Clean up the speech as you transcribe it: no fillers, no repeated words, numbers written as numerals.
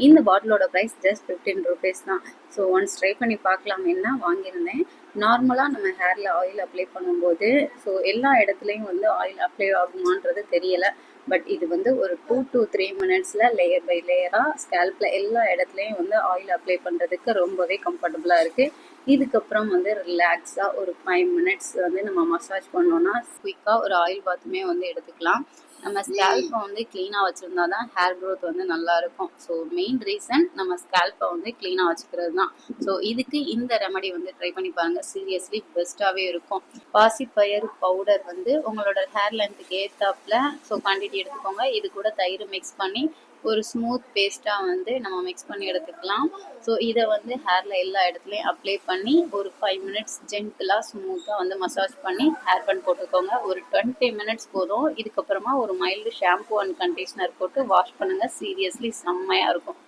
இந்த பாட்டிலோட price just 15 rupees தான். So once try பண்ணி பார்க்கலாமேன்னு தான் வாங்கியிருந்தேன். நார்மலாக நம்ம ஹேரில் ஆயில் அப்ளை பண்ணும்போது ஸோ எல்லா இடத்துலையும் வந்து ஆயில் அப்ளை ஆகுமான்றது தெரியலை. பட் இது வந்து ஒரு 2 to 3 மினிட்ஸில் லேயர் பை லேயராக ஸ்கேல்பில் எல்லா இடத்துலையும் வந்து ஆயில் அப்ளை பண்ணுறதுக்கு ரொம்பவே கம்ஃபர்டபுளாக இருக்குது. இதுக்கப்புறம் வந்து ரிலாக்ஸாக ஒரு 5 மினிட்ஸ் வந்து நம்ம மசாஜ் பண்ணோன்னா குயிக்காக ஒரு ஆயில் பாத்துமே வந்து எடுத்துக்கலாம். நம்ம ஸ்கேல்பை வந்து க்ளீனாக வச்சுருந்தா தான் ஹேர் க்ரோத் வந்து நல்லாயிருக்கும். ஸோ மெயின் ரீசன் நம்ம ஸ்கேல்பை வந்து க்ளீனாக வச்சுக்கிறது தான். ஸோ இதுக்கு இந்த ரெமடி வந்து ட்ரை பண்ணி பாருங்கள். சீரியஸ்லி பெஸ்ட்டாகவே இருக்கும். பாசிப்பயிறு பவுடர் வந்து உங்களோட ஹேர் லென்த்துக்கு ஏற்றாப்புல ஸோ குவான்டிட்டி எடுத்துக்கோங்க. இது கூட தயிர் மிக்ஸ் பண்ணி ஒரு ஸ்மூத் பேஸ்ட்டாக வந்து நம்ம மிக்ஸ் பண்ணி எடுத்துக்கலாம். ஸோ இதை வந்து ஹேரில் எல்லா இடத்துலையும் அப்ளை பண்ணி ஒரு 5 மினிட்ஸ் ஜென்டிலாக ஸ்மூத்தாக வந்து மசாஜ் பண்ணி ஹேர் பன் போட்டுக்கோங்க. ஒரு 20 மினிட்ஸ் போதும். இதுக்கப்புறமா ஒரு மைல்டு ஷாம்பு அண்ட் கண்டிஷ்னர் போட்டு வாஷ் பண்ணுங்கள். சீரியஸ்லி செம்மையாக இருக்கும்.